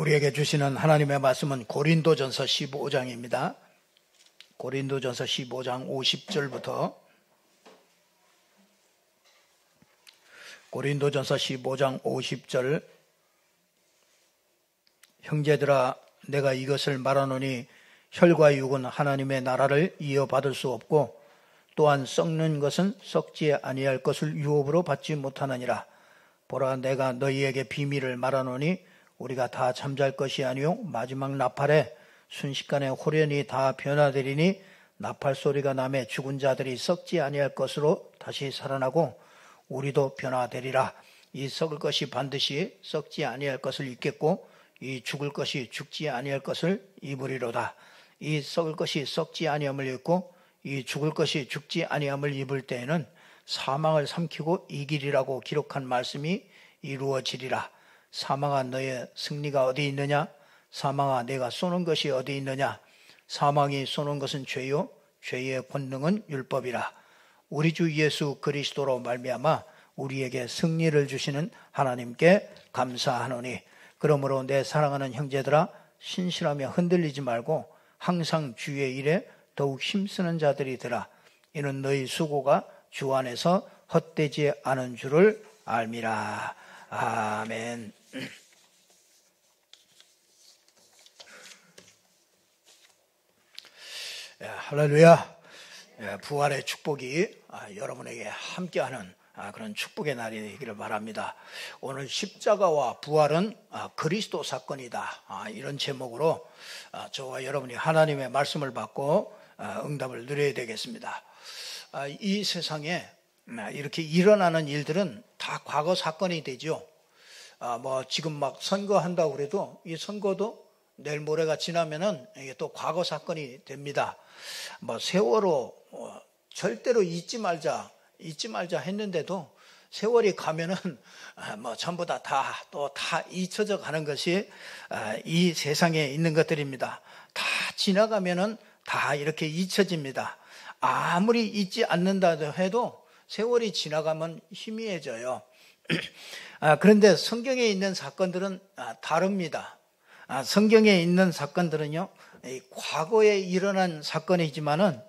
우리에게 주시는 하나님의 말씀은 고린도전서 15장입니다. 고린도전서 15장 50절부터 고린도전서 15장 50절 형제들아 내가 이것을 말하노니 혈과 육은 하나님의 나라를 이어받을 수 없고 또한 썩는 것은 썩지 아니할 것을 유업으로 받지 못하느니라. 보라 내가 너희에게 비밀을 말하노니 우리가 다 잠잘 것이 아니요 마지막 나팔에 순식간에 호련히 다 변화되리니 나팔 소리가 나매 죽은 자들이 썩지 아니할 것으로 다시 살아나고 우리도 변화되리라. 이 썩을 것이 반드시 썩지 아니할 것을 입겠고 이 죽을 것이 죽지 아니할 것을 입으리로다. 이 썩을 것이 썩지 아니함을 입고 이 죽을 것이 죽지 아니함을 입을 때에는 사망을 삼키고 이기리라고 기록한 말씀이 이루어지리라. 사망아 너의 승리가 어디 있느냐? 사망아 내가 쏘는 것이 어디 있느냐? 사망이 쏘는 것은 죄요 죄의 권능은 율법이라. 우리 주 예수 그리스도로 말미암아 우리에게 승리를 주시는 하나님께 감사하노니 그러므로 내 사랑하는 형제들아 신실하며 흔들리지 말고 항상 주의 일에 더욱 힘쓰는 자들이 되라. 이는 너희 수고가 주 안에서 헛되지 않은 줄을 알미라. 아멘. 할렐루야. 부활의 축복이 여러분에게 함께하는 그런 축복의 날이 되기를 바랍니다. 오늘 십자가와 부활은 그리스도 사건이다. 이런 제목으로 저와 여러분이 하나님의 말씀을 받고 응답을 누려야 되겠습니다. 이 세상에 이렇게 일어나는 일들은 다 과거 사건이 되죠. 지금 막 선거한다고 그래도 이 선거도 내일 모레가 지나면은 이게 또 과거 사건이 됩니다. 세월호 절대로 잊지 말자 했는데도 세월이 가면은 전부 다 잊혀져 가는 것이 이 세상에 있는 것들입니다. 다 지나가면은 다 이렇게 잊혀집니다. 아무리 잊지 않는다 해도 세월이 지나가면 희미해져요. 그런데 성경에 있는 사건들은 다릅니다. 성경에 있는 사건들은요, 과거에 일어난 사건이지만은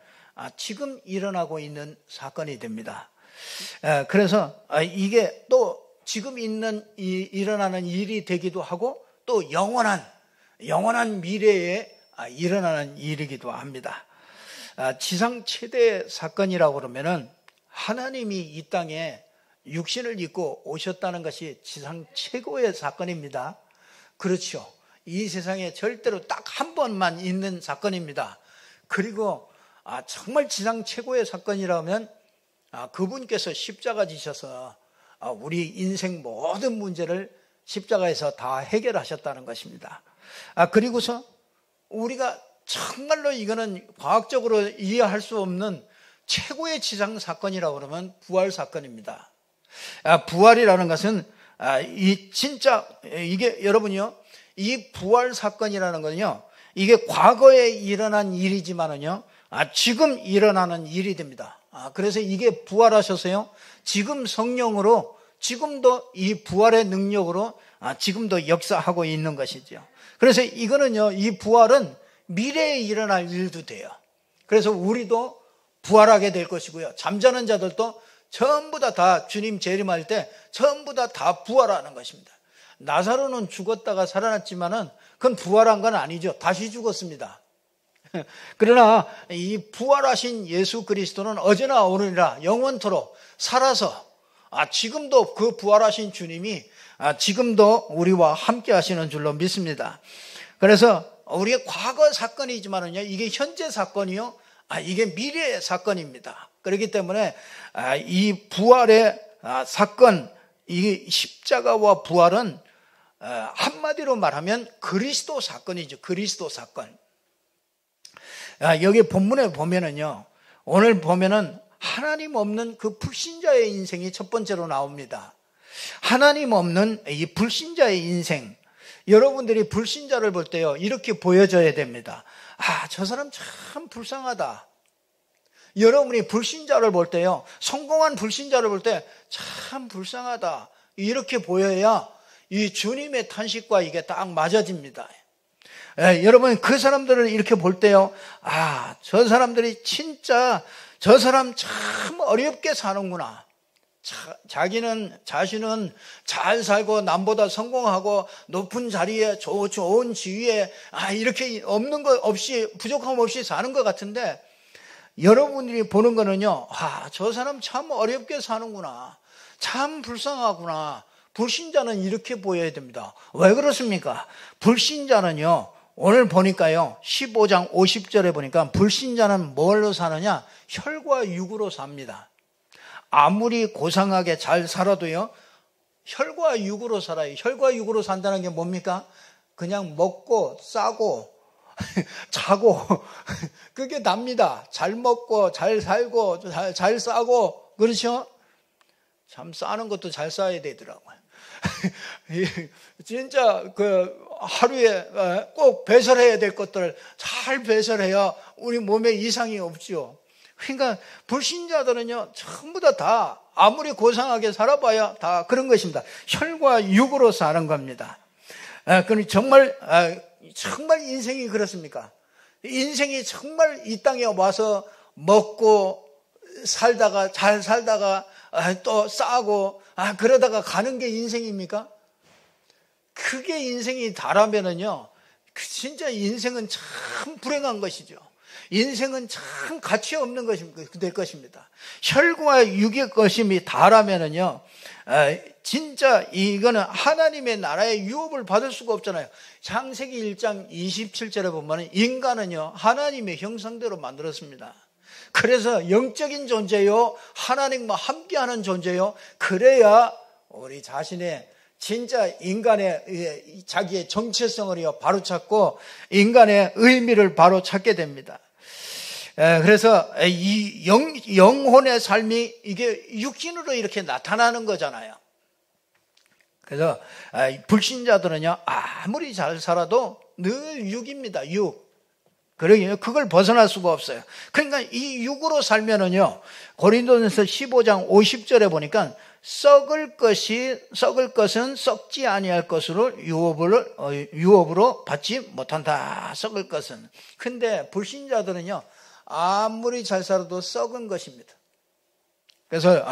지금 일어나고 있는 사건이 됩니다. 그래서 이게 또 지금 일어나는 일이 되기도 하고 또 영원한 미래에 일어나는 일이기도 합니다. 지상 최대 사건이라고 그러면은 하나님이 이 땅에 육신을 입고 오셨다는 것이 지상 최고의 사건입니다. 그렇죠. 이 세상에 절대로 딱 한 번만 있는 사건입니다. 그리고 정말 지상 최고의 사건이라면 그분께서 십자가 지셔서 우리 인생 모든 문제를 십자가에서 다 해결하셨다는 것입니다. 그리고서 우리가 정말로 이거는 과학적으로 이해할 수 없는 최고의 지상 사건이라고 그러면 부활 사건입니다. 부활이라는 것은 이게 여러분요, 이 부활 사건이라는 건요, 이게 과거에 일어난 일이지만은요, 지금 일어나는 일이 됩니다. 그래서 이게 부활하셔서요, 지금 성령으로 지금도 이 부활의 능력으로 지금도 역사하고 있는 것이죠. 그래서 이거는요, 이 부활은 미래에 일어날 일도 돼요. 그래서 우리도 부활하게 될 것이고요, 잠자는 자들도 전부 다 주님 재림할 때 전부 다 부활하는 것입니다. 나사로는 죽었다가 살아났지만은 그건 부활한 건 아니죠. 다시 죽었습니다. 그러나 이 부활하신 예수 그리스도는 어제나 오늘이나 영원토록 살아서 지금도 그 부활하신 주님이 지금도 우리와 함께 하시는 줄로 믿습니다. 그래서 우리의 과거 사건이지만은요, 이게 현재 사건이요, 이게 미래의 사건입니다. 그렇기 때문에 이 부활의 사건, 이 십자가와 부활은 한마디로 말하면 그리스도 사건이죠. 그리스도 사건. 여기 본문에 보면은요, 오늘 보면은 하나님 없는 그 불신자의 인생이 첫 번째로 나옵니다. 하나님 없는 이 불신자의 인생. 여러분들이 불신자를 볼 때요, 이렇게 보여져야 됩니다. 저 사람 참 불쌍하다. 여러분이 불신자를 볼 때요, 성공한 불신자를 볼 때 참 불쌍하다, 이렇게 보여야 이 주님의 탄식과 이게 딱 맞아집니다. 여러분, 그 사람들을 이렇게 볼 때요, 저 사람들이 진짜 저 사람 참 어렵게 사는구나. 자신은 잘 살고 남보다 성공하고 높은 자리에 좋은 지위에 이렇게 없는 것 없이, 부족함 없이 사는 것 같은데, 여러분들이 보는 거는요, 저 사람 참 어렵게 사는구나. 참 불쌍하구나. 불신자는 이렇게 보여야 됩니다. 왜 그렇습니까? 불신자는요, 오늘 보니까요, 15장 50절에 보니까 불신자는 뭘로 사느냐? 혈과 육으로 삽니다. 아무리 고상하게 잘 살아도요, 혈과 육으로 살아요. 혈과 육으로 산다는 게 뭡니까? 그냥 먹고 싸고 자고 그게 답니다. 잘 먹고 잘 살고 잘 싸고, 그렇죠? 참 싸는 것도 잘 싸야 되더라고요. 진짜 하루에 꼭 배설해야 될 것들을 잘 배설해야 우리 몸에 이상이 없죠. 그러니까 불신자들은요, 전부 다 아무리 고상하게 살아봐야 다 그런 것입니다. 혈과 육으로 사는 겁니다. 그럼 정말 인생이 그렇습니까? 인생이 정말 이 땅에 와서 먹고 살다가 잘 살다가 또 싸고 그러다가 가는 게 인생입니까? 그게 인생이 다라면은요, 진짜 인생은 참 불행한 것이죠. 인생은 참 가치 없는 될 것입니다. 혈과 육의 것임이 다라면은요, 진짜 이거는 하나님의 나라의 유업을 받을 수가 없잖아요. 창세기 1장 27절에 보면 인간은요, 하나님의 형상대로 만들었습니다. 그래서 영적인 존재요, 하나님과 함께하는 존재요, 그래야 우리 자신의 진짜 인간의 자기의 정체성을 바로찾고 인간의 의미를 바로찾게 됩니다. 그래서 이 영혼의 삶이 이게 육신으로 이렇게 나타나는 거잖아요. 그래서 불신자들은요, 아무리 잘 살아도 늘 육입니다. 육. 그걸 벗어날 수가 없어요. 그러니까 이 육으로 살면은요, 고린도전서 15장 50절에 보니까 썩을 것은 썩지 아니할 것으로 유업으로 받지 못한다. 썩을 것은. 근데 불신자들은요, 아무리 잘 살아도 썩은 것입니다. 그래서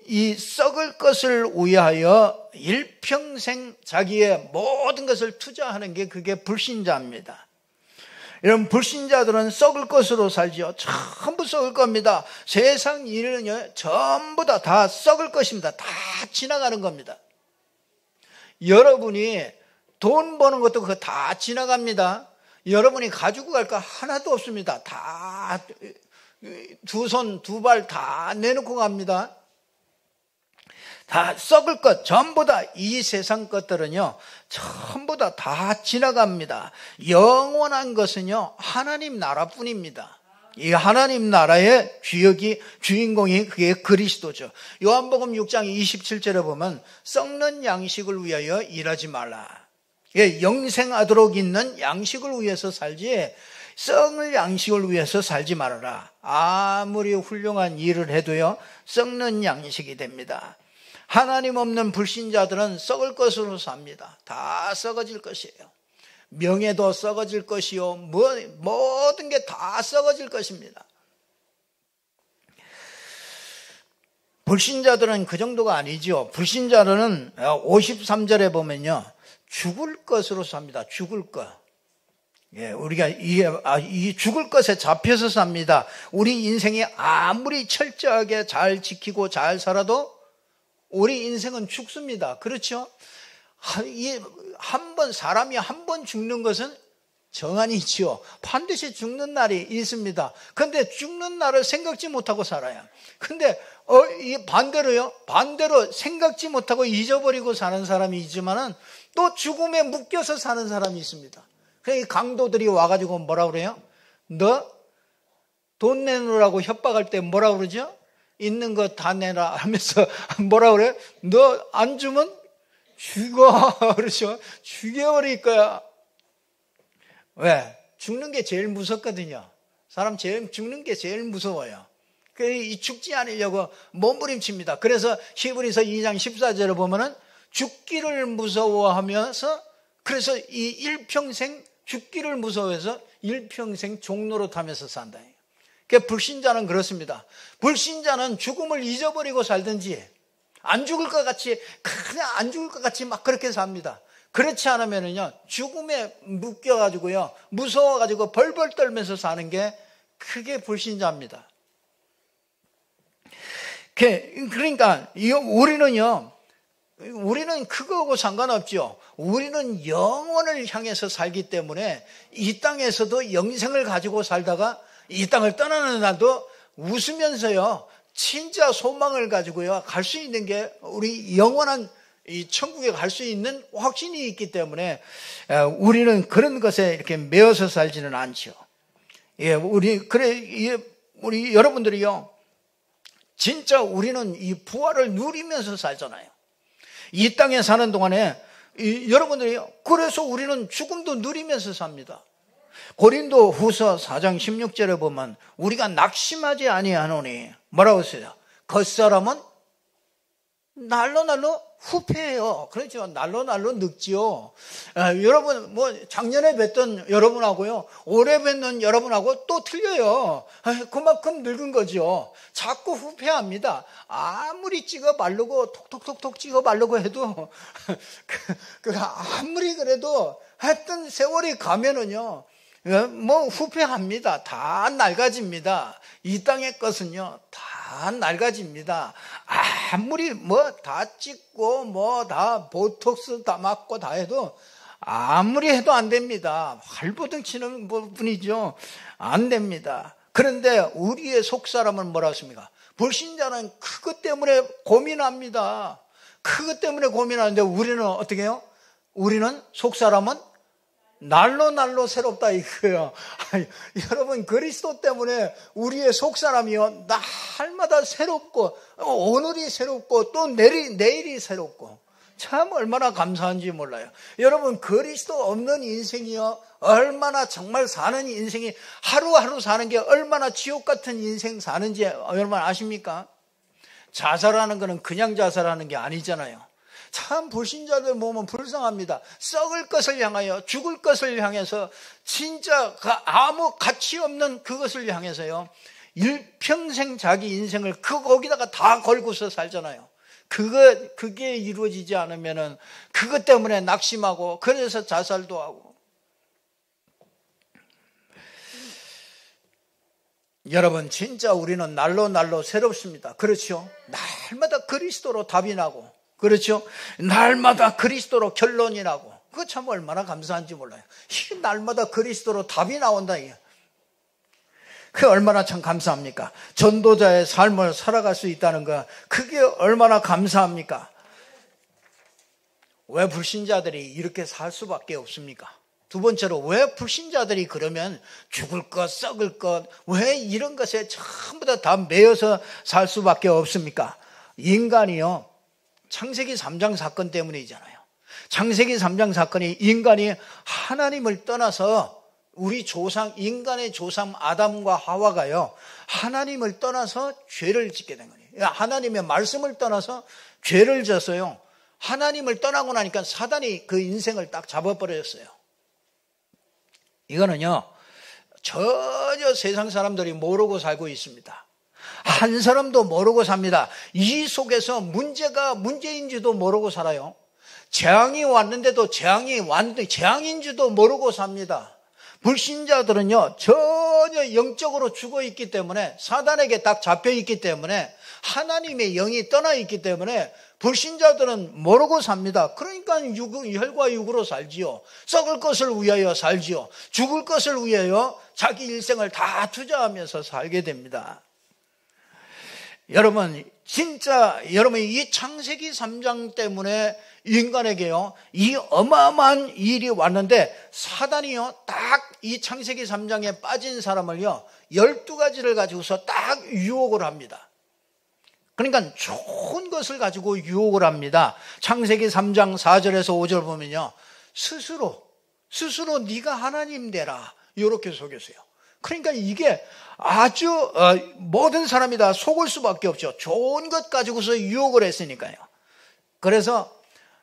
이 썩을 것을 위하여 일평생 자기의 모든 것을 투자하는 게 그게 불신자입니다. 이런 불신자들은 썩을 것으로 살지요. 전부 썩을 겁니다. 세상 일은요, 전부 다 썩을 것입니다. 다 지나가는 겁니다. 여러분이 돈 버는 것도 그거 다 지나갑니다. 여러분이 가지고 갈 거 하나도 없습니다. 다 두 손, 두 발 다 내놓고 갑니다. 다 썩을 것, 전부 다 이 세상 것들은요, 전부 다 지나갑니다. 영원한 것은요, 하나님 나라뿐입니다. 이 하나님 나라의 주인공이 그게 그리스도죠. 요한복음 6장 27절에 보면 썩는 양식을 위하여 일하지 말라. 영생하도록 있는 양식을 위해서 살지 썩을 양식을 위해서 살지 말아라. 아무리 훌륭한 일을 해도요, 썩는 양식이 됩니다. 하나님 없는 불신자들은 썩을 것으로 삽니다. 다 썩어질 것이에요. 명예도 썩어질 것이요, 모든 게 다 썩어질 것입니다. 불신자들은 그 정도가 아니죠. 불신자들은 53절에 보면요, 죽을 것으로 삽니다. 죽을 것. 우리가 이 죽을 것에 잡혀서 삽니다. 우리 인생이 아무리 철저하게 잘 지키고 잘 살아도 우리 인생은 죽습니다. 그렇죠? 사람이 한 번 죽는 것은 정한이 있지요. 반드시 죽는 날이 있습니다. 그런데 죽는 날을 생각지 못하고 살아요. 근데 이 반대로 생각지 못하고 잊어버리고 사는 사람이 있지만은 또 죽음에 묶여서 사는 사람이 있습니다. 그러니까 강도들이 와가지고 뭐라 그래요? 너 돈 내놓으라고 협박할 때 뭐라 그러죠? 있는 거 다 내라 하면서 뭐라 그래? 너 안 주면 죽어. 그렇죠? 죽여버릴 거야. 왜? 죽는 게 제일 무섭거든요. 사람 죽는 게 제일 무서워요. 죽지 않으려고 몸부림칩니다. 그래서 히브리서 2장 14절에 보면은 죽기를 무서워하면서 그래서 이 일평생 죽기를 무서워해서 일평생 종로로 타면서 산다. 그러니까 불신자는 그렇습니다. 불신자는 죽음을 잊어버리고 살든지 안 죽을 것 같이 그냥 안 죽을 것 같이 막 그렇게 삽니다. 그렇지 않으면은요 죽음에 묶여가지고요 무서워가지고 벌벌 떨면서 사는 게 그게 불신자입니다. 그러니까 우리는 그거하고 상관없죠. 우리는 영원을 향해서 살기 때문에 이 땅에서도 영생을 가지고 살다가 이 땅을 떠나는 날도 웃으면서요 진짜 소망을 가지고요 갈 수 있는 게 우리 영원한 이 천국에 갈 수 있는 확신이 있기 때문에 우리는 그런 것에 이렇게 매어서 살지는 않죠. 우리 여러분들이요 진짜 우리는 이 부활을 누리면서 살잖아요. 이 땅에 사는 동안에 여러분들이요 그래서 우리는 죽음도 누리면서 삽니다. 고린도 후서 4장 16절에 보면 우리가 낙심하지 아니하노니 뭐라고 했어요? 겉사람은 날로 후패해요. 그렇죠. 날로 늙지요. 여러분 작년에 뵀던 여러분하고요 올해 뵙는 여러분하고 또 틀려요. 그만큼 늙은 거죠. 자꾸 후패합니다. 아무리 찍어 바르고 톡톡톡톡 찍어 바르고 해도 아무리 그래도 했던 세월이 가면은요 후패합니다. 다 낡아집니다. 이 땅의 것은요 다 낡아집니다. 아무리 다 찍고 다 보톡스 다 맞고 다 해도 아무리 해도 안 됩니다. 활보등 치는 분이죠. 안 됩니다. 그런데 우리의 속사람은 뭐라 했습니까? 불신자는 그것 때문에 고민합니다. 그것 때문에 고민하는데 우리는 어떻게 해요? 우리는 속사람은 날로 새롭다 이거예요. 여러분 그리스도 때문에 우리의 속사람이요 날마다 새롭고 오늘이 새롭고 또 내일이 새롭고 참 얼마나 감사한지 몰라요. 여러분 그리스도 없는 인생이요 얼마나 정말 사는 인생이 하루하루 사는 게 얼마나 지옥 같은 인생 사는지 여러분 아십니까? 자살하는 거는 그냥 자살하는 게 아니잖아요. 참 불신자들 보면 불쌍합니다. 썩을 것을 향하여 죽을 것을 향해서 진짜 아무 가치 없는 그것을 향해서요 일평생 자기 인생을 거기다가 다 걸고서 살잖아요. 그게 이루어지지 않으면은 그것 때문에 낙심하고 그래서 자살도 하고. 여러분 진짜 우리는 날로 새롭습니다. 그렇죠? 날마다 그리스도로 답이 나고 그렇죠? 날마다 그리스도로 결론이 나고 그거 참 얼마나 감사한지 몰라요. 이게 날마다 그리스도로 답이 나온다. 그게 얼마나 참 감사합니까? 전도자의 삶을 살아갈 수 있다는 거 그게 얼마나 감사합니까? 왜 불신자들이 이렇게 살 수밖에 없습니까? 두 번째로 왜 불신자들이 그러면 죽을 것 썩을 것 왜 이런 것에 전부 다 매여서 살 수밖에 없습니까? 인간이요 창세기 3장 사건 때문이잖아요. 창세기 3장 사건이 인간이 하나님을 떠나서 우리 조상 인간의 조상 아담과 하와가요 하나님을 떠나서 죄를 짓게 된 거예요. 하나님의 말씀을 떠나서 죄를 졌어요. 하나님을 떠나고 나니까 사단이 그 인생을 딱 잡아버렸어요. 이거는요 전혀 세상 사람들이 모르고 살고 있습니다. 한 사람도 모르고 삽니다. 이 속에서 문제가 문제인지도 모르고 살아요. 재앙이 왔는데도 재앙인지도 모르고 삽니다. 불신자들은요 전혀 영적으로 죽어 있기 때문에 사단에게 딱 잡혀 있기 때문에 하나님의 영이 떠나 있기 때문에 불신자들은 모르고 삽니다. 그러니까 혈과 육으로 살지요. 썩을 것을 위하여 살지요. 죽을 것을 위하여 자기 일생을 다 투자하면서 살게 됩니다. 여러분 진짜 여러분 이 창세기 3장 때문에 인간에게요 이 어마어마한 일이 왔는데 사단이요 딱 이 창세기 3장에 빠진 사람을요 12가지를 가지고서 딱 유혹을 합니다. 그러니까 좋은 것을 가지고 유혹을 합니다. 창세기 3장 4절에서 5절 보면요 스스로 네가 하나님 되라 이렇게 속였어요. 그러니까 이게 아주 모든 사람이 다 속을 수밖에 없죠. 좋은 것 가지고서 유혹을 했으니까요. 그래서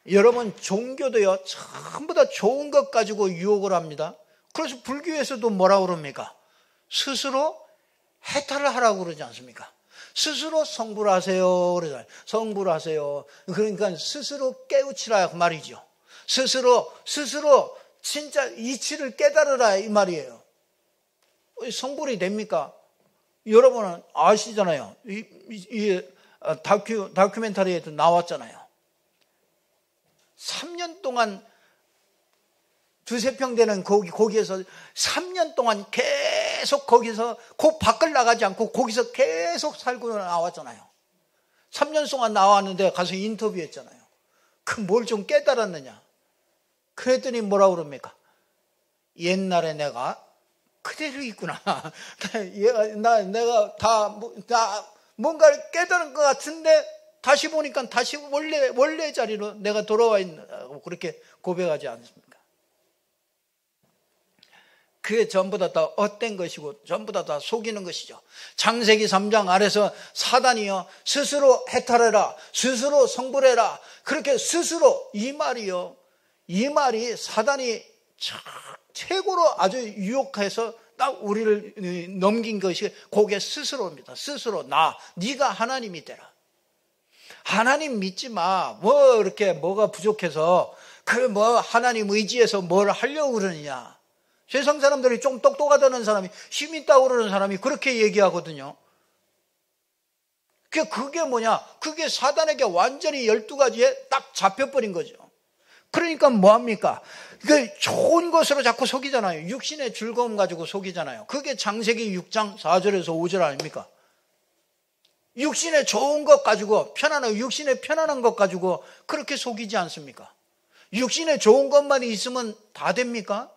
여러분 종교도요 전부 다 좋은 것 가지고 유혹을 합니다. 그래서 불교에서도 뭐라고 그럽니까? 스스로 해탈을 하라고 그러지 않습니까? 스스로 성불 하세요 그러잖아요. 성불 하세요. 그러니까 스스로 깨우치라 그 말이죠. 스스로 진짜 이치를 깨달으라 이 말이에요. 성불이 됩니까? 여러분은 아시잖아요. 이 다큐멘터리에도 나왔잖아요. 3년 동안 두세 평 되는 거기에서 3년 동안 계속 거기서 밖을 나가지 않고 거기서 계속 살고 나왔잖아요. 3년 동안 나왔는데 가서 인터뷰했잖아요. 그 뭘 좀 깨달았느냐? 그랬더니 뭐라고 그럽니까? 옛날에 내가 그대로 있구나. 내가 다 뭔가를 깨달은 것 같은데 다시 보니까 다시 원래 자리로 내가 돌아와 있다고 그렇게 고백하지 않습니까? 그게 전부 다 헛된 것이고 전부 다 속이는 것이죠. 창세기 3장 아래서 사단이요 스스로 해탈해라, 스스로 성불해라, 그렇게 스스로 이 말이 사단이 최고로 아주 유혹해서 딱 우리를 넘긴 것이 그게 스스로입니다. 스스로 네가 하나님이 되라. 하나님 믿지 마. 이렇게 뭐가 부족해서 하나님 의지해서 뭘 하려고 그러느냐. 세상 사람들이 좀 똑똑하다는 사람이, 힘 있다고 그러는 사람이 그렇게 얘기하거든요. 그게 뭐냐? 그게 사단에게 완전히 12가지에 딱 잡혀버린 거죠. 그러니까 뭐합니까? 좋은 것으로 자꾸 속이잖아요. 육신의 즐거움 가지고 속이잖아요. 그게 창세기 6장 4절에서 5절 아닙니까? 육신의 좋은 것 가지고 육신의 편안한 것 가지고 그렇게 속이지 않습니까? 육신의 좋은 것만 있으면 다 됩니까?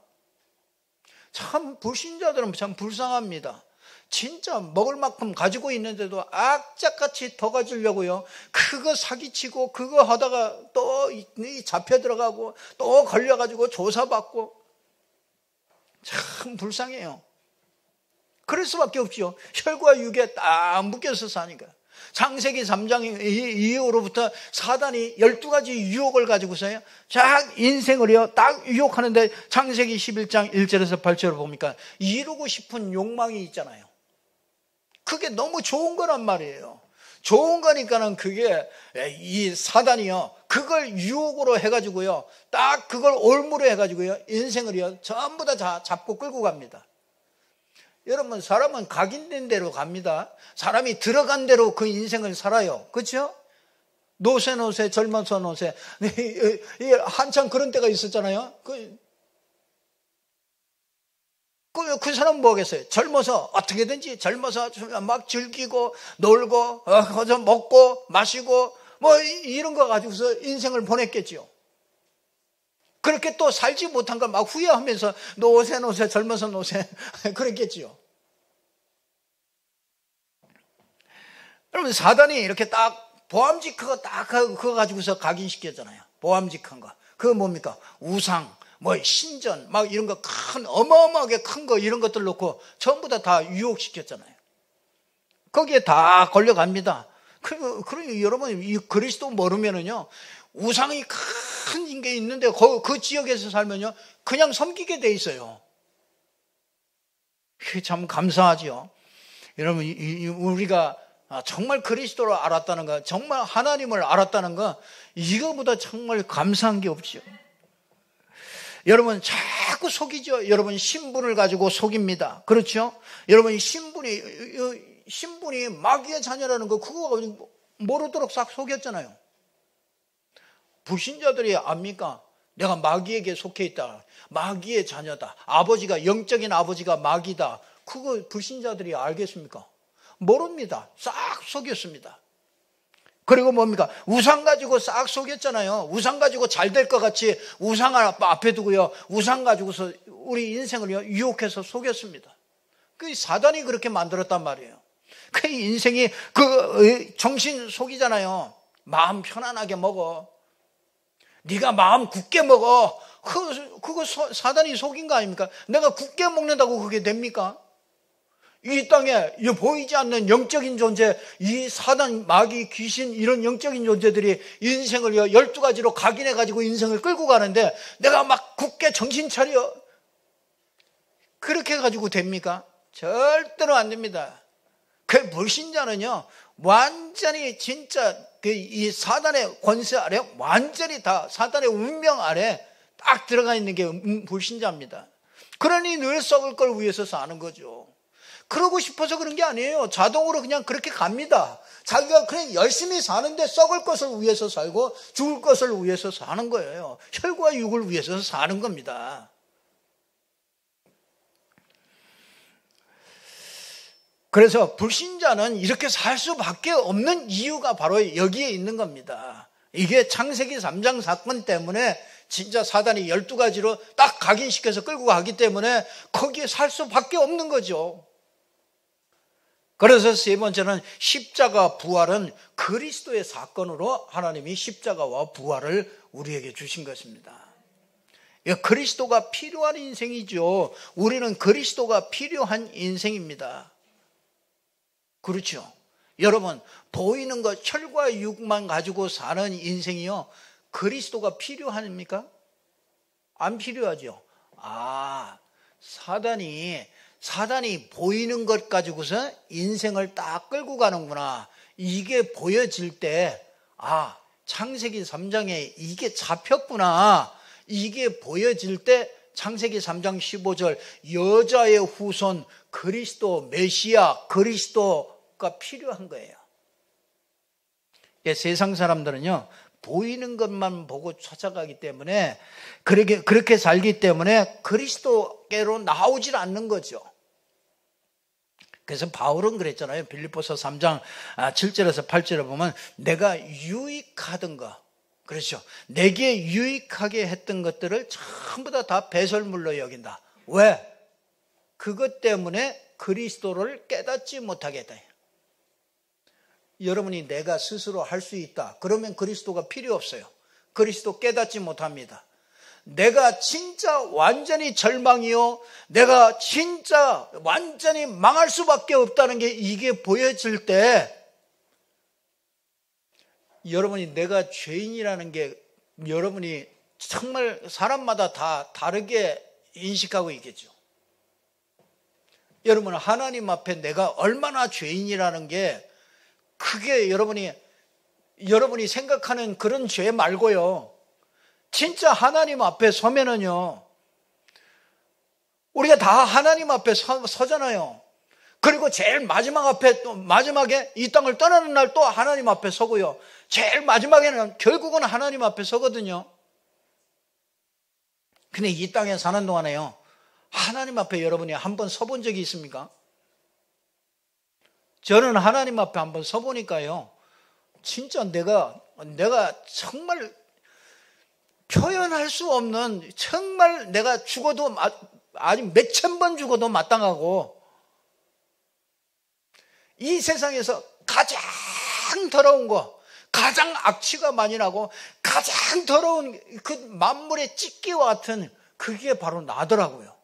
참 불신자들은 참 불쌍합니다. 진짜 먹을 만큼 가지고 있는데도 악착같이 더 가지려고요. 그거 사기치고 그거 하다가 또 잡혀 들어가고 또 걸려가지고 조사받고 참 불쌍해요. 그럴 수밖에 없죠. 혈과 육에 딱 묶여서 사니까. 창세기 3장 이후로부터 사단이 12가지 유혹을 가지고서요 쫙 인생을요 딱 유혹하는데 창세기 11장 1절에서 8절을 보니까 이루고 싶은 욕망이 있잖아요. 그게 너무 좋은 거란 말이에요. 좋은 거니까는 그게 이 사단이요 그걸 유혹으로 해가지고요 딱 그걸 올무로 해가지고요 인생을요 전부 다 잡고 끌고 갑니다. 여러분 사람은 각인된 대로 갑니다. 사람이 들어간 대로 그 인생을 살아요. 그렇죠? 노세 젊어서 노세 한참 그런 때가 있었잖아요. 그 사람은 뭐겠어요? 젊어서 어떻게든지 젊어서 막 즐기고 놀고 거기서 먹고 마시고 이런 거 가지고서 인생을 보냈겠죠. 그렇게 또 살지 못한 걸 막 후회하면서 노세 젊어서 노세 그랬겠지요. 여러분 사단이 이렇게 딱 보암직한 거 딱 그거 가지고서 각인시켰잖아요. 보암직한 거. 그거 뭡니까? 우상, 신전, 막 이런 거 어마어마하게 큰 거 이런 것들 놓고 전부 다 유혹시켰잖아요. 거기에 다 걸려갑니다. 그러니 여러분 이 그리스도 모르면은요 우상이 큰 게 있는데 그 지역에서 살면요 그냥 섬기게 돼 있어요. 그게 참 감사하죠. 여러분 우리가 정말 그리스도를 알았다는 거, 정말 하나님을 알았다는 거, 이거보다 정말 감사한 게 없죠. 여러분 자꾸 속이죠. 여러분 신분을 가지고 속입니다. 그렇죠? 여러분 신분이 마귀의 자녀라는 거 그거 모르도록 싹 속였잖아요. 불신자들이 압니까? 내가 마귀에게 속해 있다. 마귀의 자녀다. 영적인 아버지가 마귀다. 그거 불신자들이 알겠습니까? 모릅니다. 싹 속였습니다. 그리고 뭡니까? 우상 가지고 싹 속였잖아요. 우상 가지고 잘 될 것 같이 우상을 앞에 두고요. 우상 가지고서 우리 인생을 유혹해서 속였습니다. 그 사단이 그렇게 만들었단 말이에요. 그 인생이 정신 속이잖아요. 마음 편안하게 먹어. 네가 마음 굳게 먹어. 그거 사단이 속인 거 아닙니까? 내가 굳게 먹는다고 그게 됩니까? 이 땅에 보이지 않는 영적인 존재, 이 사단, 마귀, 귀신 이런 영적인 존재들이 인생을 12가지로 각인해가지고 인생을 끌고 가는데 내가 막 굳게 정신 차려. 그렇게 가지고 됩니까? 절대로 안 됩니다. 그 불신자는요, 완전히 진짜 이 사단의 권세 아래, 완전히 다 사단의 운명 아래 딱 들어가 있는 게 불신자입니다. 그러니 늘 썩을 걸 위해서 사는 거죠. 그러고 싶어서 그런 게 아니에요. 자동으로 그냥 그렇게 갑니다. 자기가 그냥 열심히 사는데 썩을 것을 위해서 살고 죽을 것을 위해서 사는 거예요. 혈과 육을 위해서 사는 겁니다. 그래서 불신자는 이렇게 살 수밖에 없는 이유가 바로 여기에 있는 겁니다. 이게 창세기 3장 사건 때문에 진짜 사단이 12가지로 딱 각인시켜서 끌고 가기 때문에 거기에 살 수밖에 없는 거죠. 그래서 세 번째는 십자가 부활은 그리스도의 사건으로 하나님이 십자가와 부활을 우리에게 주신 것입니다. 그리스도가 필요한 인생이죠. 우리는 그리스도가 필요한 인생입니다. 그렇죠. 여러분, 보이는 것, 혈과 육만 가지고 사는 인생이요, 그리스도가 필요합니까? 안 필요하죠. 사단이 보이는 것 가지고서 인생을 딱 끌고 가는구나. 이게 보여질 때, 창세기 3장에 이게 잡혔구나. 이게 보여질 때 창세기 3장 15절 여자의 후손 그리스도 메시아 그리스도가 필요한 거예요. 세상 사람들은요, 보이는 것만 보고 찾아가기 때문에 그렇게 살기 때문에 그리스도께로 나오질 않는 거죠. 그래서 바울은 그랬잖아요. 빌립보서 3장 7절에서 8절에 보면 내가 유익하던 거, 그렇죠. 내게 유익하게 했던 것들을 전부 다 배설물로 여긴다. 왜? 그것 때문에 그리스도를 깨닫지 못하게 했다. 여러분이 내가 스스로 할 수 있다. 그러면 그리스도가 필요 없어요. 그리스도 깨닫지 못합니다. 내가 진짜 완전히 절망이요, 내가 진짜 완전히 망할 수밖에 없다는 게 이게 보여질 때 여러분이 내가 죄인이라는 게 여러분이 정말 사람마다 다 다르게 인식하고 있겠죠. 여러분, 하나님 앞에 내가 얼마나 죄인이라는 게 그게 여러분이 생각하는 그런 죄 말고요, 진짜 하나님 앞에 서면은요, 우리가 다 하나님 앞에 서잖아요. 그리고 제일 마지막에 이 땅을 떠나는 날 또 하나님 앞에 서고요. 제일 마지막에는 결국은 하나님 앞에 서거든요. 근데 이 땅에 사는 동안에요, 하나님 앞에 여러분이 한번 서본 적이 있습니까? 저는 하나님 앞에 한번 서보니까요, 진짜 내가 정말 표현할 수 없는, 정말 내가 죽어도 아니 몇천 번 죽어도 마땅하고 이 세상에서 가장 더러운 거, 가장 악취가 많이 나고 가장 더러운 그 만물의 찢기와 같은 그게 바로 나더라고요.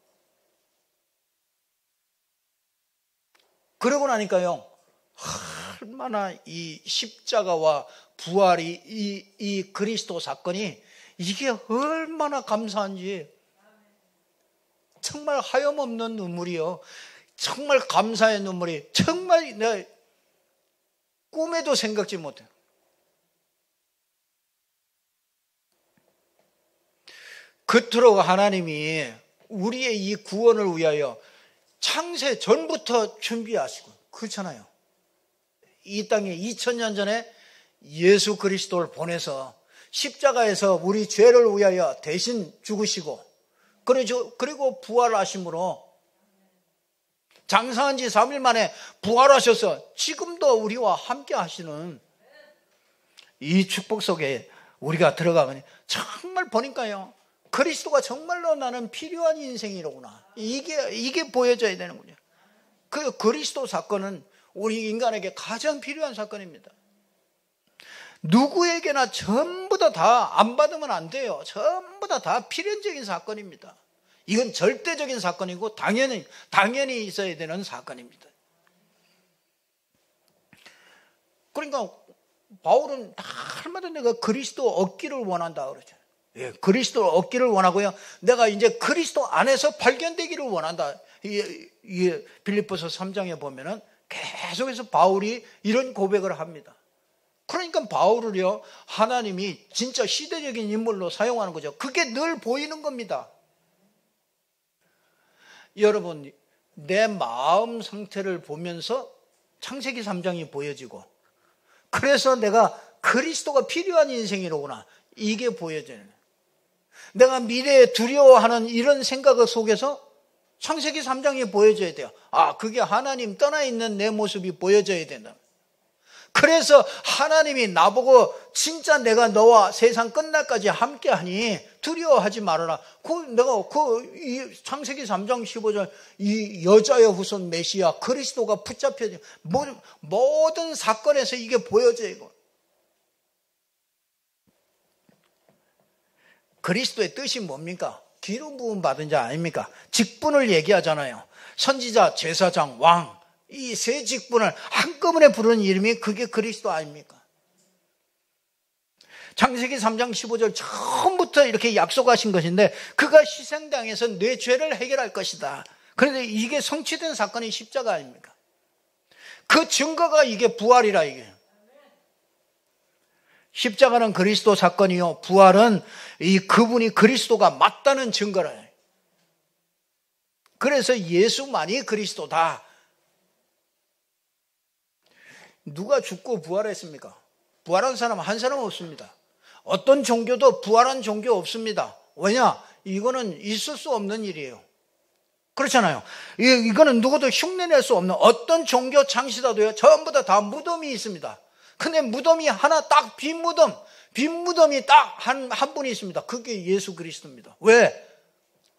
그러고 나니까요, 얼마나 이 십자가와 부활이 이 그리스도 사건이 이게 얼마나 감사한지, 정말 하염없는 눈물이요, 정말 감사의 눈물이, 정말 내가 꿈에도 생각지 못해요. 그토록 하나님이 우리의 이 구원을 위하여 창세 전부터 준비하시고, 그렇잖아요. 이 땅에 2000년 전에 예수 그리스도를 보내서 십자가에서 우리 죄를 위하여 대신 죽으시고, 그리고 부활하심으로 장사한 지 3일 만에 부활하셔서 지금도 우리와 함께 하시는 이 축복 속에 우리가 들어가면 정말 보니까요, 그리스도가 정말로 나는 필요한 인생이로구나. 이게 보여져야 되는군요. 그 그리스도 사건은 우리 인간에게 가장 필요한 사건입니다. 누구에게나 전부 다 안 받으면 안 돼요. 전부 다 필연적인 사건입니다. 이건 절대적인 사건이고 당연히 있어야 되는 사건입니다. 그러니까 바울은 날마다 내가 그리스도 얻기를 원한다 그러죠. 예, 그리스도 얻기를 원하고요. 내가 이제 그리스도 안에서 발견되기를 원한다. 이게 빌립보서 3장에 보면은 계속해서 바울이 이런 고백을 합니다. 그러니까 바울을요, 하나님이 진짜 시대적인 인물로 사용하는 거죠. 그게 늘 보이는 겁니다. 여러분, 내 마음 상태를 보면서 창세기 3장이 보여지고, 그래서 내가 그리스도가 필요한 인생이로구나, 이게 보여져요. 내가 미래에 두려워하는 이런 생각 속에서 창세기 3장이 보여져야 돼요. 아, 그게 하나님 떠나 있는 내 모습이 보여져야 된다. 그래서 하나님이 나보고 진짜 내가 너와 세상 끝날까지 함께하니 두려워하지 말아라. 내가 이 창세기 3장 15절 이 여자의 후손 메시아 그리스도가 붙잡혀야 돼요. 모든 사건에서 이게 보여져요. 이거. 그리스도의 뜻이 뭡니까? 기름 부음 받은 자 아닙니까? 직분을 얘기하잖아요. 선지자, 제사장, 왕, 이 세 직분을 한꺼번에 부르는 이름이 그게 그리스도 아닙니까? 창세기 3장 15절 처음부터 이렇게 약속하신 것인데, 그가 희생당해서 내 죄를 해결할 것이다. 그런데 이게 성취된 사건이 십자가 아닙니까? 그 증거가 이게 부활이라 이게. 십자가는 그리스도 사건이요, 부활은 그분이 그리스도가 맞다는 증거라. 그래서 예수만이 그리스도다. 누가 죽고 부활했습니까? 부활한 사람 한 사람 없습니다. 어떤 종교도 부활한 종교 없습니다. 왜냐? 이거는 있을 수 없는 일이에요. 그렇잖아요. 이거는 누구도 흉내낼 수 없는, 어떤 종교 창시자도요, 전부 다 무덤이 있습니다. 근데 무덤이 하나 딱 빈 무덤이 딱 한 분이 있습니다. 그게 예수 그리스도입니다. 왜?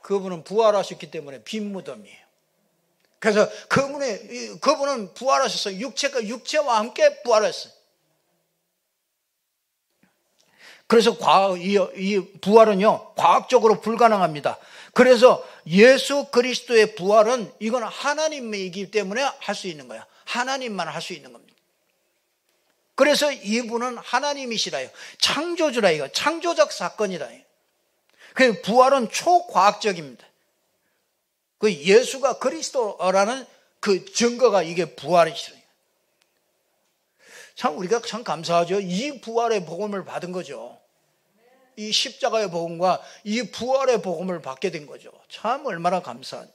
그분은 부활하셨기 때문에 빈 무덤이에요. 그래서 그분은 부활하셨어요. 육체와 함께 부활했어요. 그래서 이 부활은요, 과학적으로 불가능합니다. 그래서 예수 그리스도의 부활은 이건 하나님이기 때문에 할 수 있는 거야. 하나님만 할 수 있는 겁니다. 그래서 이분은 하나님이시라요. 창조주라 이거. 창조적 사건이라. 그 부활은 초과학적입니다. 그 예수가 그리스도라는 그 증거가 이게 부활이시라요. 참 우리가 참 감사하죠. 이 부활의 복음을 받은 거죠. 이 십자가의 복음과 이 부활의 복음을 받게 된 거죠. 참 얼마나 감사한.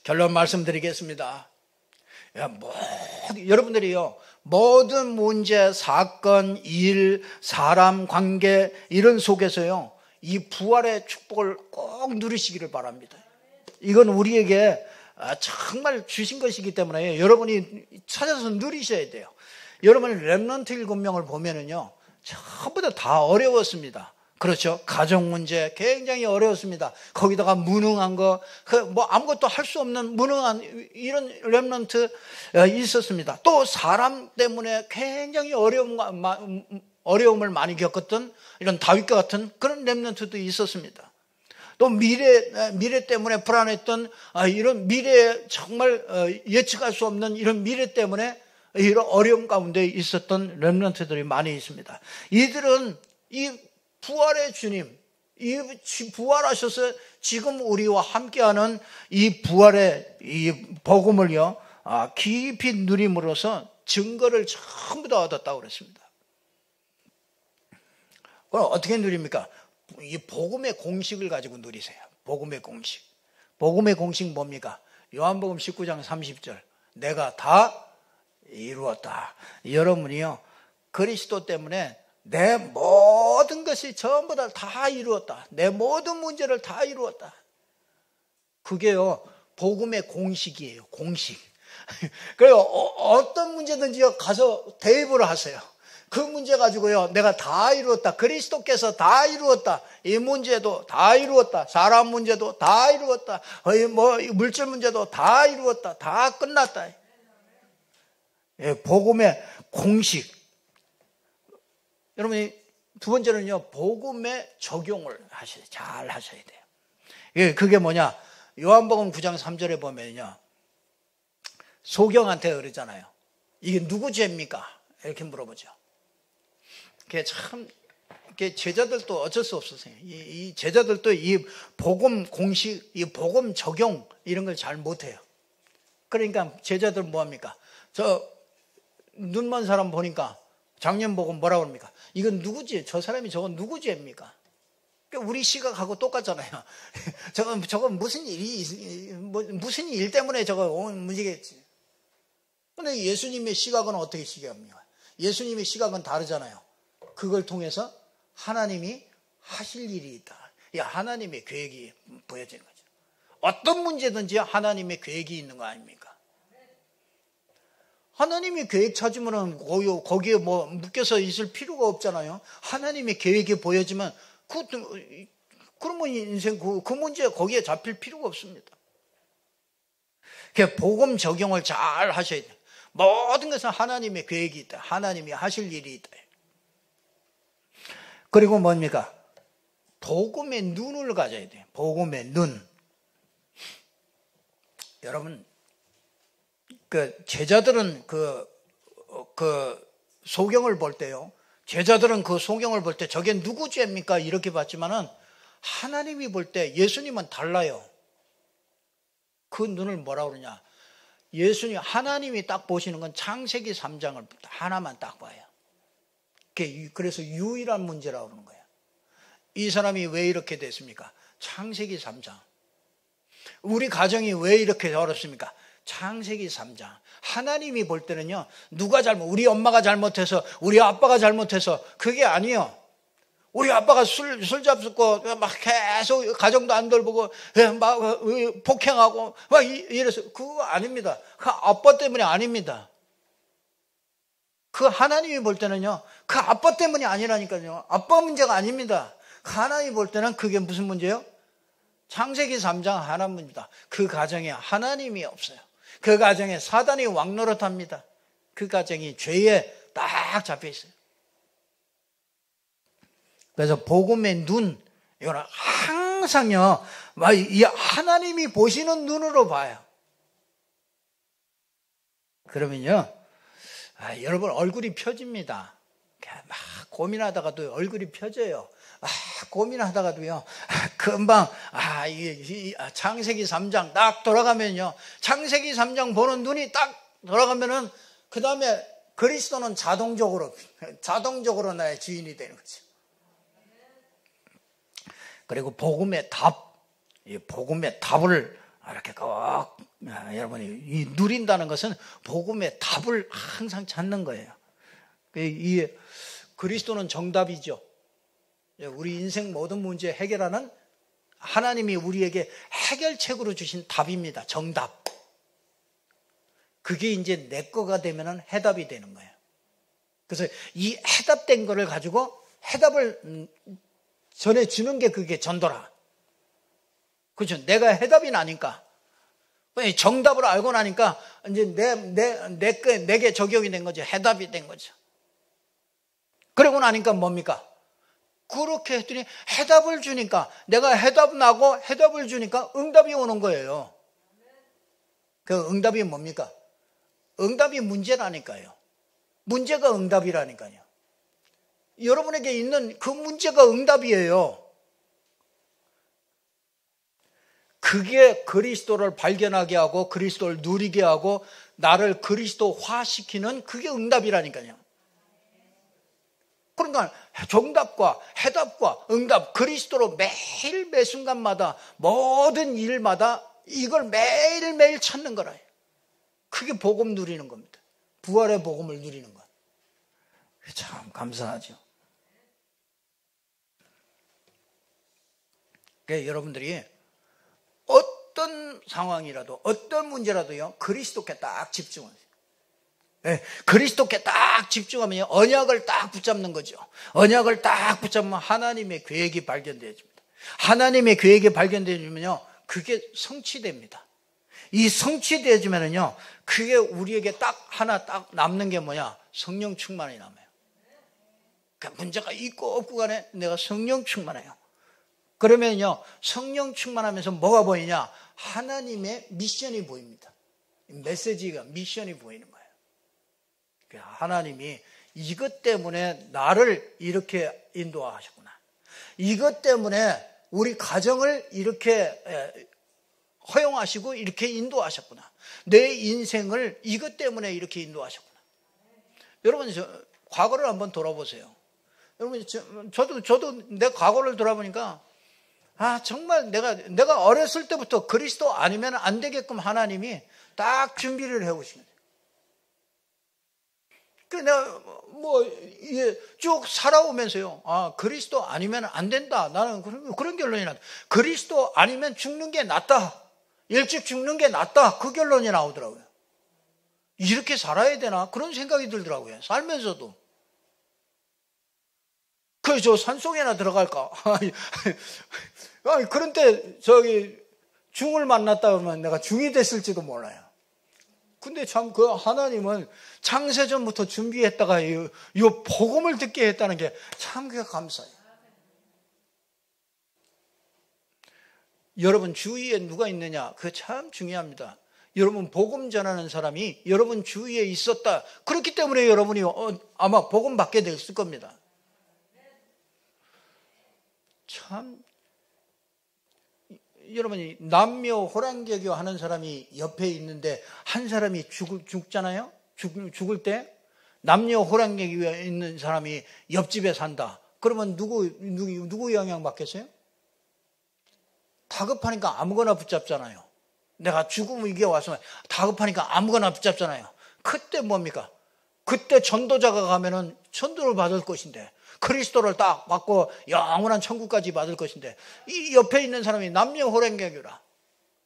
결론 말씀드리겠습니다. 여러분들이요, 모든 문제, 사건, 일, 사람, 관계 이런 속에서요, 이 부활의 축복을 꼭 누리시기를 바랍니다. 이건 우리에게 정말 주신 것이기 때문에 여러분이 찾아서 누리셔야 돼요. 여러분 렘넌트 7명을 보면은요, 전부 다 어려웠습니다. 그렇죠. 가정 문제 굉장히 어려웠습니다. 거기다가 무능한 거, 아무것도 할 수 없는 무능한 이런 렘넌트 있었습니다. 또 사람 때문에 굉장히 어려움을 많이 겪었던 이런 다윗과 같은 그런 렘넌트도 있었습니다. 또 미래 때문에 불안했던 이런 미래에 정말 예측할 수 없는 이런 미래 때문에 이런 어려움 가운데 있었던 렘넌트들이 많이 있습니다. 이들은 이 부활의 주님, 이 부활하셔서 지금 우리와 함께하는 이 부활의 이 복음을요, 깊이 누림으로써 증거를 전부 다 얻었다고 그랬습니다. 그럼 어떻게 누립니까? 이 복음의 공식을 가지고 누리세요. 복음의 공식. 복음의 공식 뭡니까? 요한복음 19장 30절. 내가 다 이루었다. 여러분이요, 그리스도 때문에 내 모든 것이 전부 다 이루었다. 내 모든 문제를 다 이루었다. 그게요, 복음의 공식이에요. 공식. 그래요, 어떤 문제든지 가서 대입을 하세요. 그 문제 가지고요, 내가 다 이루었다. 그리스도께서 다 이루었다. 이 문제도 다 이루었다. 사람 문제도 다 이루었다. 물질 문제도 다 이루었다. 다 끝났다. 예, 복음의 공식. 여러분이 두 번째는요, 복음의 적용을 잘 하셔야 돼요. 예, 그게 뭐냐? 요한복음 9장 3절에 보면요, 소경한테 그러잖아요. 이게 누구 죄입니까? 이렇게 물어보죠. 그게 참, 제자들도 어쩔 수 없었어요. 이 제자들도 이 복음 공식, 이 복음 적용 이런 걸 잘 못해요. 그러니까 제자들 뭐합니까? 저 눈먼 사람 보니까 장년 보고 뭐라고 합니까? 이건 누구지? 저 사람이 저건 누구 죄입니까? 우리 시각하고 똑같잖아요. 저건 무슨 무슨 일 때문에 저거 문제겠지. 근데 예수님의 시각은 어떻게 시각합니까? 예수님의 시각은 다르잖아요. 그걸 통해서 하나님이 하실 일이 있다. 하나님의 계획이 보여지는 거죠. 어떤 문제든지 하나님의 계획이 있는 거 아닙니까? 하나님의 계획 찾으면 거기에 뭐 묶여서 있을 필요가 없잖아요. 하나님의 계획이 보여지면 그러면 인생 그 문제 거기에 잡힐 필요가 없습니다. 복음 적용을 잘 하셔야 돼요. 모든 것은 하나님의 계획이 있다. 하나님이 하실 일이 있다. 그리고 뭡니까? 복음의 눈을 가져야 돼요. 복음의 눈. 여러분, 제자들은 소경을 볼 때요. 제자들은 그 소경을 볼 때 저게 누구 죄입니까? 이렇게 봤지만은 하나님이 볼 때 예수님은 달라요. 그 눈을 뭐라 그러냐? 예수님, 하나님이 딱 보시는 건 창세기 3장을 하나만 딱 봐요. 그래서 유일한 문제라고 그러는 거예요. 이 사람이 왜 이렇게 됐습니까? 창세기 3장. 우리 가정이 왜 이렇게 어렵습니까? 창세기 3장. 하나님이 볼 때는요, 누가 우리 엄마가 잘못해서, 우리 아빠가 잘못해서, 그게 아니에요. 우리 아빠가 술 잡수고, 막 계속 가정도 안 돌보고, 막 폭행하고, 막 이래서, 그거 아닙니다. 그 아빠 때문이 아닙니다. 그 하나님이 볼 때는요, 그 아빠 때문이 아니라니까요. 아빠 문제가 아닙니다. 하나님이 볼 때는 그게 무슨 문제예요? 창세기 3장 하나님 문제다. 그 가정에 하나님이 없어요. 그 가정에 사단이 왕노릇합니다. 그 가정이 죄에 딱 잡혀 있어요. 그래서 복음의 눈, 이거는 항상요, 이 하나님이 보시는 눈으로 봐요. 그러면요, 여러분 얼굴이 펴집니다. 막 고민하다가도 얼굴이 펴져요. 고민하다가도요, 금방, 창세기 3장 딱 돌아가면요, 창세기 3장 보는 눈이 딱 돌아가면은, 그 다음에 그리스도는 자동적으로 나의 주인이 되는 거죠. 그리고 복음의 답을 이렇게 꼭, 여러분이 누린다는 것은 복음의 답을 항상 찾는 거예요. 이 그리스도는 정답이죠. 우리 인생 모든 문제 해결하는 하나님이 우리에게 해결책으로 주신 답입니다. 정답. 그게 이제 내 거가 되면은 해답이 되는 거예요. 그래서 이 해답된 거를 가지고 해답을 전해주는 게 그게 전도라. 그렇죠. 내가 해답이 나니까. 정답을 알고 나니까 이제 내게 적용이 된 거죠. 해답이 된 거죠. 그러고 나니까 뭡니까? 그렇게 했더니 해답을 주니까, 내가 해답 나고 해답을 주니까 응답이 오는 거예요. 그 응답이 뭡니까? 응답이 문제라니까요. 문제가 응답이라니까요. 여러분에게 있는 그 문제가 응답이에요. 그게 그리스도를 발견하게 하고 그리스도를 누리게 하고 나를 그리스도화시키는 그게 응답이라니까요. 그러니까 정답과 해답과 응답, 그리스도로 매일 매순간마다 모든 일마다 이걸 매일매일 찾는 거라요. 그게 복음 누리는 겁니다. 부활의 복음을 누리는 것. 참 감사하죠. 그러니까 여러분들이 어떤 상황이라도 어떤 문제라도요, 그리스도께 딱 집중하세요. 네, 그리스도께 딱 집중하면 언약을 딱 붙잡는 거죠. 언약을 딱 붙잡으면 하나님의 계획이 발견되어집니다. 하나님의 계획이 발견되어지면요, 그게 성취됩니다. 이 성취되어지면은요, 그게 우리에게 딱 하나 딱 남는 게 뭐냐? 성령 충만이 남아요. 그러니까 문제가 있고 없고 간에 내가 성령 충만해요. 그러면요, 성령 충만하면서 뭐가 보이냐? 하나님의 미션이 보입니다. 메시지가 미션이 보이는 거예요. 하나님이 이것 때문에 나를 이렇게 인도하셨구나. 이것 때문에 우리 가정을 이렇게 허용하시고 이렇게 인도하셨구나. 내 인생을 이것 때문에 이렇게 인도하셨구나. 여러분, 과거를 한번 돌아보세요. 여러분, 저도 내 과거를 돌아보니까, 정말 내가 어렸을 때부터 그리스도 아니면 안 되게끔 하나님이 딱 준비를 해오신 거예요. 내가 쭉 살아오면서요, 그리스도 아니면 안 된다. 나는 그런 결론이 났다. 그리스도 아니면 죽는 게 낫다. 일찍 죽는 게 낫다. 그 결론이 나오더라고요. 이렇게 살아야 되나? 그런 생각이 들더라고요. 살면서도. 저 산속에나 들어갈까? 그런 때 중을 만났다 그러면 내가 중이 됐을지도 몰라요. 근데 참 그 하나님은 창세전부터 준비했다가 이 복음을 듣게 했다는 게 참 그게 감사해요. 여러분 주위에 누가 있느냐? 그거 참 중요합니다. 여러분 복음 전하는 사람이 여러분 주위에 있었다. 그렇기 때문에 여러분이 아마 복음 받게 됐을 겁니다. 참 여러분이 남녀 호랑개교 하는 사람이 옆에 있는데 한 사람이 죽잖아요. 죽을 때 남녀 호랑개교에 있는 사람이 옆집에 산다. 그러면 누구 영향 받겠어요? 다급하니까 아무거나 붙잡잖아요. 내가 죽으면 이게 와서 다급하니까 아무거나 붙잡잖아요. 그때 뭡니까? 그때 전도자가 가면은 전도를 받을 것인데, 그리스도를 딱 받고 영원한 천국까지 받을 것인데, 이 옆에 있는 사람이 남녀 호랭개교라,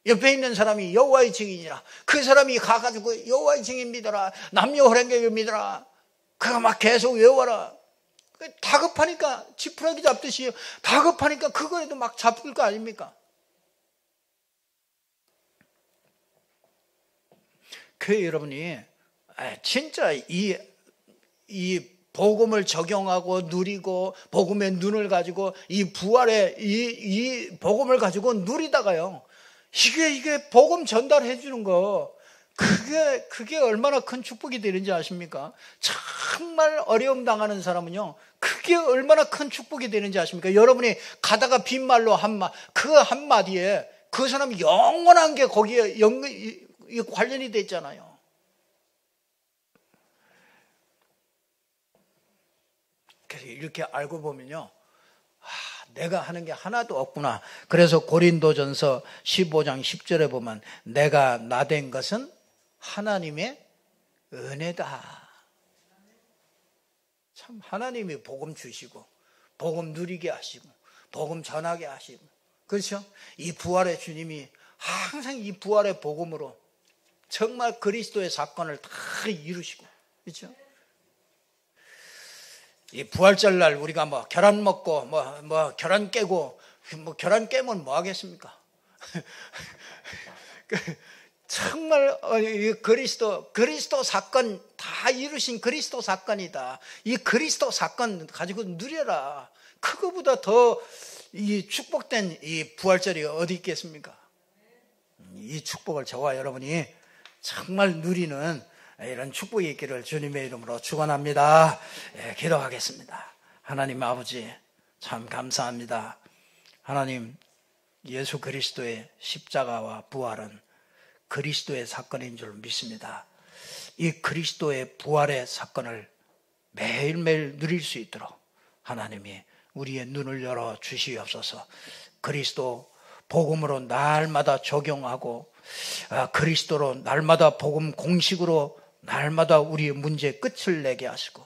옆에 있는 사람이 여호와의 증인이라, 그 사람이 가가지고 여호와의 증인 믿어라, 남녀 호랭개교 믿어라, 그거 막 계속 외워라. 다급하니까 지푸라기 잡듯이 다급하니까 그거에도 막 잡을 거 아닙니까? 교회 여러분이 진짜 이 복음을 적용하고 누리고 복음의 눈을 가지고 이 부활의 이 복음을 가지고 누리다가요, 이게 복음 전달해 주는 거, 그게 얼마나 큰 축복이 되는지 아십니까? 정말 어려움 당하는 사람은요, 그게 얼마나 큰 축복이 되는지 아십니까? 여러분이 가다가 빈말로 그 한마디에 그 사람이 영원한 게 거기에 관련이 돼 있잖아요. 그래서 이렇게 알고 보면요, 내가 하는 게 하나도 없구나. 그래서 고린도전서 15장 10절에 보면 내가 나된 것은 하나님의 은혜다. 참 하나님이 복음 주시고 복음 누리게 하시고 복음 전하게 하시고, 그렇죠? 이 부활의 주님이 항상 이 부활의 복음으로 정말 그리스도의 사건을 다 이루시고, 그렇죠? 이 부활절 날 우리가 계란 먹고 계란 깨고, 계란 깨면 뭐 하겠습니까? 정말 그리스도 사건 다 이루신 그리스도 사건이다. 이 그리스도 사건 가지고 누려라. 그거보다 더 이 축복된 이 부활절이 어디 있겠습니까? 이 축복을 저와 여러분이 정말 누리는 이런 축복이 있기를 주님의 이름으로 축원합니다. 기도하겠습니다. 하나님 아버지, 참 감사합니다. 하나님, 예수 그리스도의 십자가와 부활은 그리스도의 사건인 줄 믿습니다. 이 그리스도의 부활의 사건을 매일매일 누릴 수 있도록 하나님이 우리의 눈을 열어 주시옵소서. 그리스도 복음으로 날마다 적용하고, 그리스도로 날마다 복음 공식으로 날마다 우리의 문제의 끝을 내게 하시고,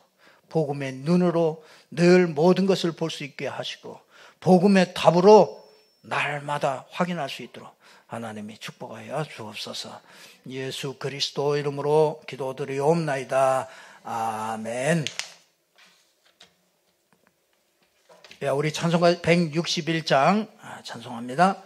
복음의 눈으로 늘 모든 것을 볼 수 있게 하시고, 복음의 답으로 날마다 확인할 수 있도록 하나님이 축복하여 주옵소서. 예수 그리스도 이름으로 기도드리옵나이다. 아멘. 우리 찬송가 161장 찬송합니다.